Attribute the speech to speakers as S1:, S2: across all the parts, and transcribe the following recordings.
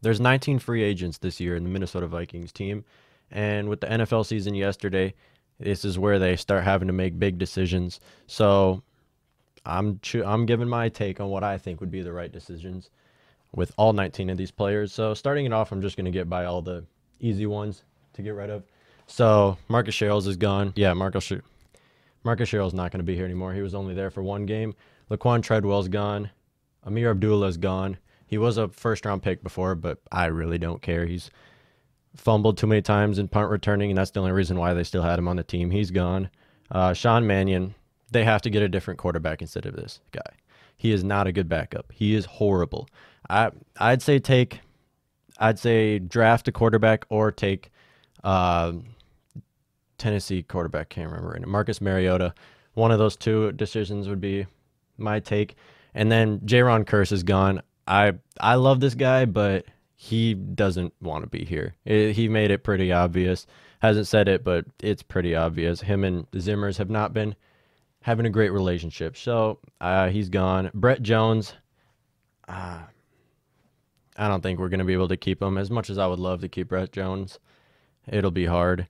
S1: There's 19 free agents this year in the Minnesota Vikings team, and with the NFL season yesterday, this is where they start having to make big decisions. So I'm giving my take on what I think would be the right decisions with all 19 of these players. So starting it off, I'm just going to get by all the easy ones to get rid of. So Marcus Sherrills is gone. Yeah, Marcus Sherrill's not going to be here anymore. He was only there for one game. Laquan Treadwell's gone. Amir Abdullah's gone. He was a first-round pick before, but I really don't care. He's fumbled too many times in punt returning, and that's the only reason why they still had him on the team. He's gone. Sean Mannion, they have to get a different quarterback instead of this guy. He is not a good backup. He is horrible. I'd say draft a quarterback or take Tennessee quarterback, can't remember right now, Marcus Mariota. One of those two decisions would be my take. And then Jaron Curse is gone. I love this guy, but he doesn't want to be here. He made it pretty obvious. Hasn't said it, but it's pretty obvious. Him and Zimmers have not been having a great relationship. So he's gone. Brett Jones, I don't think we're going to be able to keep him. As much as I would love to keep Brett Jones, it'll be hard.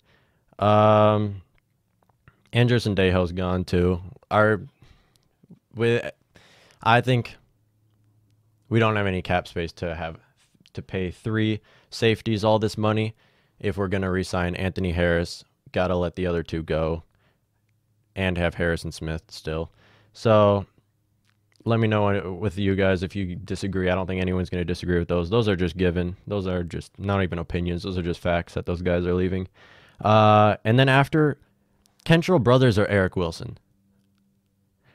S1: Andrew Sendejo's gone too. I think we don't have any cap space to pay 3 safeties all this money. If we're gonna re-sign Anthony Harris, gotta let the other 2 go, and have Harrison Smith still. So let me know with you guys if you disagree. I don't think anyone's gonna disagree with those. Those are just given. Those are just not even opinions. Those are just facts that those guys are leaving. And then after Kentrell Brothers or Eric Wilson,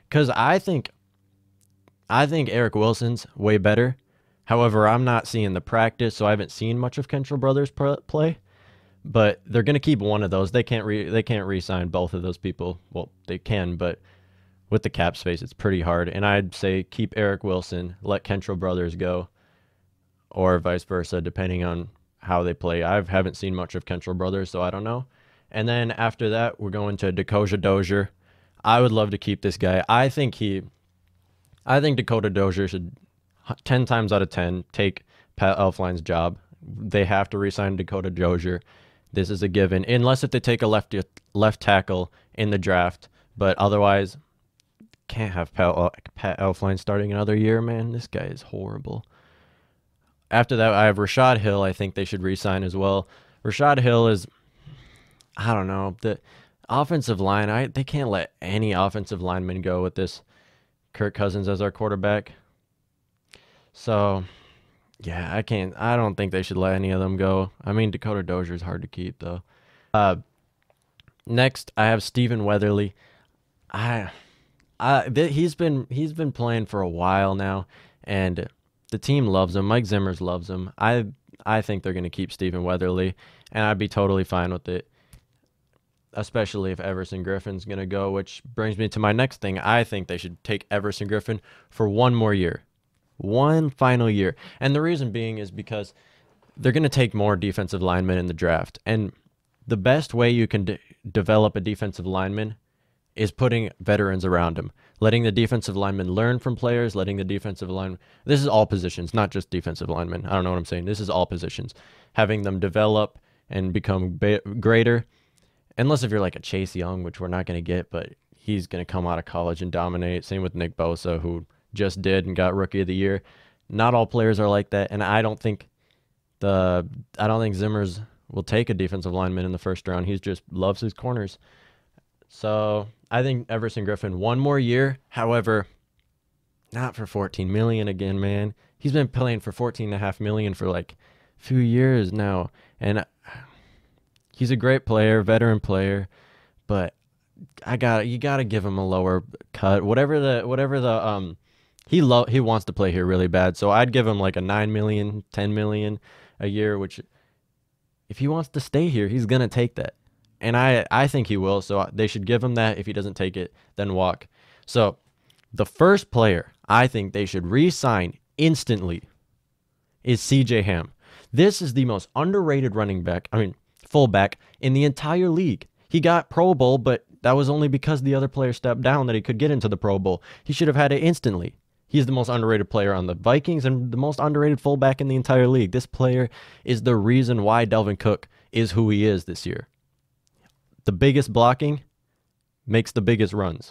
S1: because I think Eric Wilson's way better. However, I'm not seeing the practice, so I haven't seen much of Kentrell Brothers play. But they're gonna keep one of those. They can't re-sign both of those people. Well, they can, but with the cap space, it's pretty hard. And I'd say keep Eric Wilson, let Kentrell Brothers go, or vice versa, depending on how they play. I haven't seen much of Kentrell Brothers, so I don't know. And then after that, we're going to Dakota Dozier. I would love to keep this guy. I think Dakota Dozier should 10 times out of 10 take Pat Elflein's job. They have to re-sign Dakota Dozier. This is a given, unless if they take a left tackle in the draft. But otherwise, can't have Pat Elflein starting another year, man. This guy is horrible. After that, I have Rashad Hill. I think they should re-sign as well. Rashad Hill is, I don't know, the offensive line. They can't let any offensive lineman go with this Kirk Cousins as our quarterback. So, yeah, I don't think they should let any of them go. I mean, Dakota Dozier is hard to keep, though. Next, I have Stephen Weatherly. He's been playing for a while now, and the team loves him. Mike Zimmers loves him. I think they're going to keep Stephen Weatherly, and I'd be totally fine with it, especially if Everson Griffin's going to go, which brings me to my next thing. I think they should take Everson Griffin for one more year. One final year. And the reason being is because they're going to take more defensive linemen in the draft. And the best way you can develop a defensive lineman is putting veterans around him, letting the defensive linemen learn from players, letting the defensive linemen, this is all positions, not just defensive linemen. I don't know what I'm saying. This is all positions. Having them develop and become greater. Unless if you're like a Chase Young, which we're not going to get, but he's going to come out of college and dominate. Same with Nick Bosa, who just did and got Rookie of the Year. Not all players are like that, and I don't think Zimmers will take a defensive lineman in the first round. He just loves his corners. So I think Everson Griffin one more year. However, not for $14 million again, man. He's been playing for $14.5 million for like a few years now, and he's a great player, veteran player, but you gotta give him a lower cut. He wants to play here really bad, so I'd give him like a $9 million, $10 million a year, which if he wants to stay here, he's gonna take that. And I think he will, so they should give him that. If he doesn't take it, then walk. So the first player I think they should re-sign instantly is CJ Ham. This is the most underrated fullback in the entire league. He got Pro Bowl, but that was only because the other player stepped down that he could get into the Pro Bowl. He should have had it instantly. He's the most underrated player on the Vikings and the most underrated fullback in the entire league. This player is the reason why Dalvin Cook is who he is this year. The biggest blocking makes the biggest runs.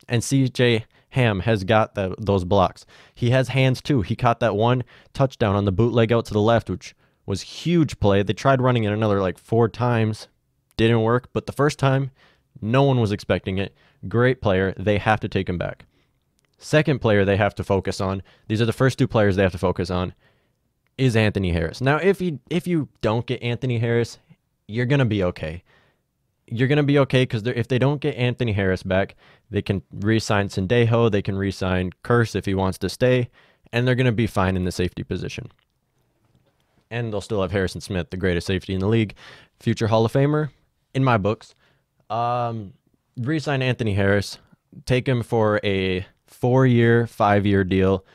S1: And CJ Ham has got those blocks. He has hands too. He caught that one touchdown on the bootleg out to the left, which was huge play. They tried running it another like 4 times. Didn't work, but the first time, no one was expecting it. Great player. They have to take him back. Second player they have to focus on, these are the first 2 players they have to focus on, is Anthony Harris. Now, if you don't get Anthony Harris, you're going to be okay. You're going to be okay because if they don't get Anthony Harris back, they can re-sign Sendejo, they can re-sign Curse if he wants to stay, and they're going to be fine in the safety position. And they'll still have Harrison Smith, the greatest safety in the league, future Hall of Famer, in my books. Re-sign Anthony Harris, take him for a 4-year, 5-year deal.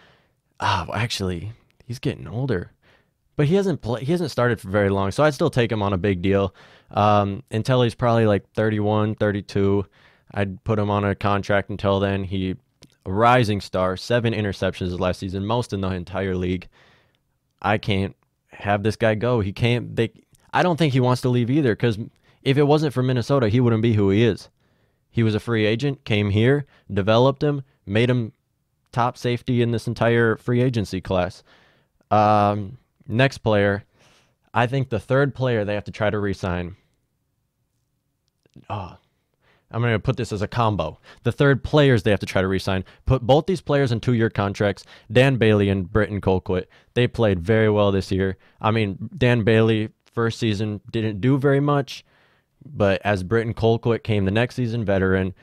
S1: Actually, he's getting older, but he hasn't started for very long, so I'd still take him on a big deal until he's probably like 31, 32. I'd put him on a contract until then. A rising star, 7 interceptions last season, most in the entire league. I can't have this guy go. I don't think he wants to leave either, because if it wasn't for Minnesota, he wouldn't be who he is. He was a free agent, came here, developed him, made him top safety in this entire free agency class. Next player, I think the third player they have to try to re-sign. I'm going to put this as a combo. The third players they have to try to re-sign. Put both these players in 2-year contracts. Dan Bailey and Britton Colquitt. They played very well this year. I mean, Dan Bailey, first season, didn't do very much. But as Britton Colquitt came the next season, veteran,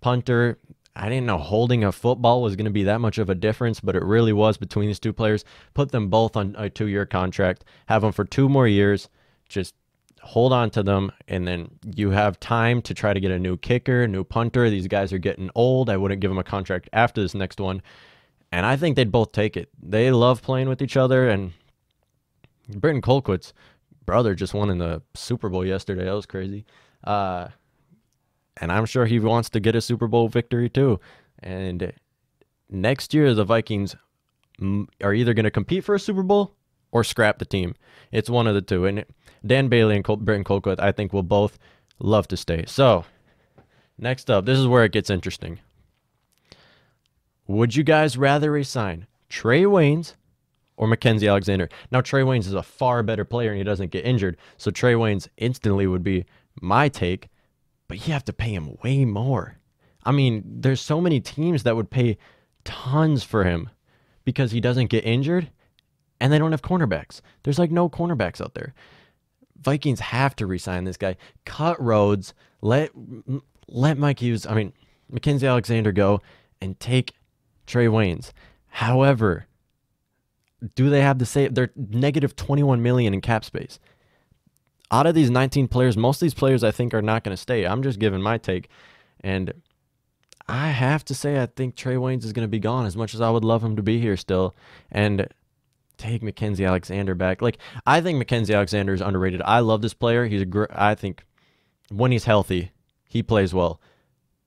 S1: punter, I didn't know holding a football was going to be that much of a difference, but it really was between these 2 players. Put them both on a 2-year contract, have them for 2 more years, just hold on to them, and then you have time to try to get a new kicker, new punter. These guys are getting old. I wouldn't give them a contract after this next one, and I think they'd both take it. They love playing with each other, and Britton Colquitt's brother just won in the Super Bowl yesterday. That was crazy. And I'm sure he wants to get a Super Bowl victory too. And next year, the Vikings are either going to compete for a Super Bowl or scrap the team. It's one of the two. And Dan Bailey and Britton Colquitt, I think, will both love to stay. So, next up, this is where it gets interesting. Would you guys rather resign Trae Waynes or Mackenzie Alexander? Now, Trae Waynes is a far better player and he doesn't get injured. So, Trae Waynes instantly would be my take. But you have to pay him way more. I mean, there's so many teams that would pay tons for him because he doesn't get injured and they don't have cornerbacks. There's like no cornerbacks out there. Vikings have to re-sign this guy. Cut Rhodes, let Mackenzie Alexander go and take Trae Waynes. However, do they have the same? They're negative $21 million in cap space. Out of these 19 players, most of these players I think are not going to stay. I'm just giving my take. And I have to say I think Trae Waynes is going to be gone as much as I would love him to be here still. And take Mackenzie Alexander back. I think Mackenzie Alexander is underrated. I love this player. I think when he's healthy, he plays well.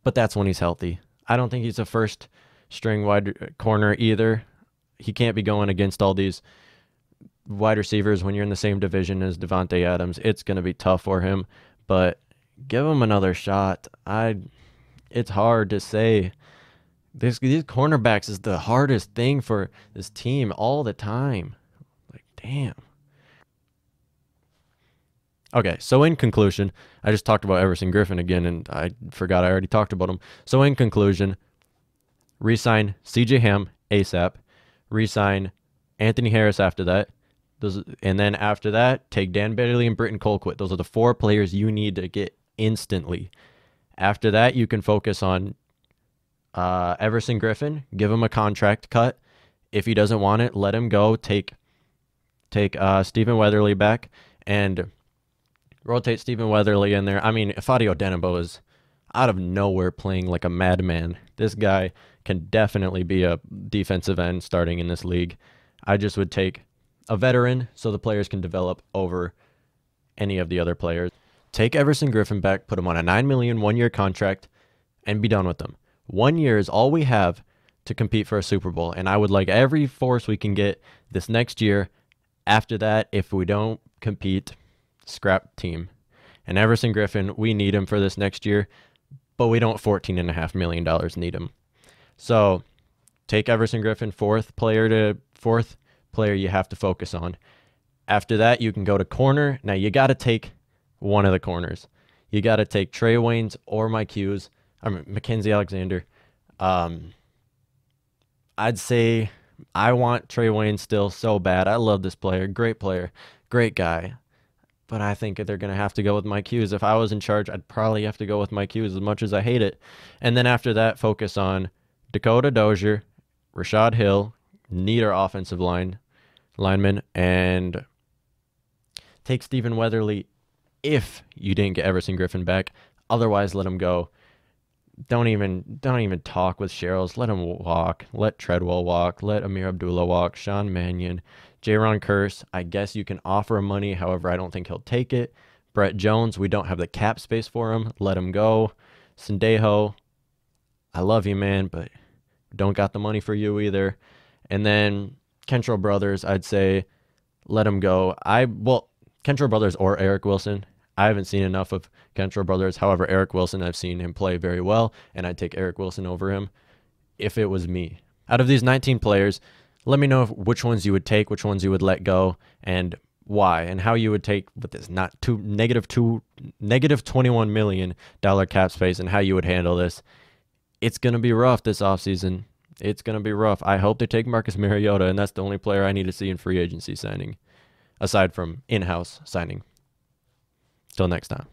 S1: But that's when he's healthy. I don't think he's a first string wide corner either. He can't be going against all these wide receivers when you're in the same division as Devontae Adams. It's going to be tough for him, but give him another shot. It's hard to say. These cornerbacks is the hardest thing for this team all the time. Damn. Okay, so in conclusion, I just talked about Everson Griffin again, and I forgot I already talked about him. So in conclusion, re-sign CJ Ham ASAP, re-sign Anthony Harris after that, and then after that, take Dan Bailey and Britton Colquitt. Those are the 4 players you need to get instantly. After that, you can focus on Everson Griffin, give him a contract cut. If he doesn't want it, let him go. Take Stephen Weatherly back and rotate Stephen Weatherly in there. I mean, Fadio Denebo is out of nowhere playing like a madman. This guy can definitely be a defensive end starting in this league. I just would take a veteran so the players can develop over any of the other players. Take Everson Griffin back, put him on a $9 million 1-year contract, and be done with them. 1 year is all we have to compete for a Super Bowl. And I would like every force we can get this next year. After that, if we don't compete, scrap team. And Everson Griffin, we need him for this next year, but we don't $14.5 million need him. So take Everson Griffin, fourth player you have to focus on. After that, you can go to corner. Now you got to take one of the corners. You got to take Trae Waynes or Mackenzie Alexander. I'd say I want Trae Waynes still so bad. I love this player. Great player. Great guy. But I think they're going to have to go with Mike Hughes. If I was in charge, I'd probably have to go with Mike Hughes as much as I hate it. And then after that, focus on Dakota Dozier, Rashad Hill, need our offensive lineman, and take Stephen Weatherly if you didn't get Everson Griffin back. Otherwise, let him go. Don't even talk with Sherrills. Let him walk. Let Treadwell walk. Let Amir Abdullah walk. Sean Mannion. Jaron Kearse, I guess you can offer him money. However, I don't think he'll take it. Brett Jones, we don't have the cap space for him. Let him go. Sendejo, I love you, man, but don't got the money for you either. And then Kentrell Brothers, I'd say let him go. Kentrell Brothers or Eric Wilson. I haven't seen enough of Kentrell Brothers. However, Eric Wilson, I've seen him play very well, and I'd take Eric Wilson over him if it was me. Out of these 19 players, let me know which ones you would take, which ones you would let go, and why, and how you would take with this negative $21 million cap space, and how you would handle this. It's going to be rough this offseason. It's going to be rough. I hope they take Marcus Mariota, and that's the only player I need to see in free agency signing, aside from in-house signing. Till next time.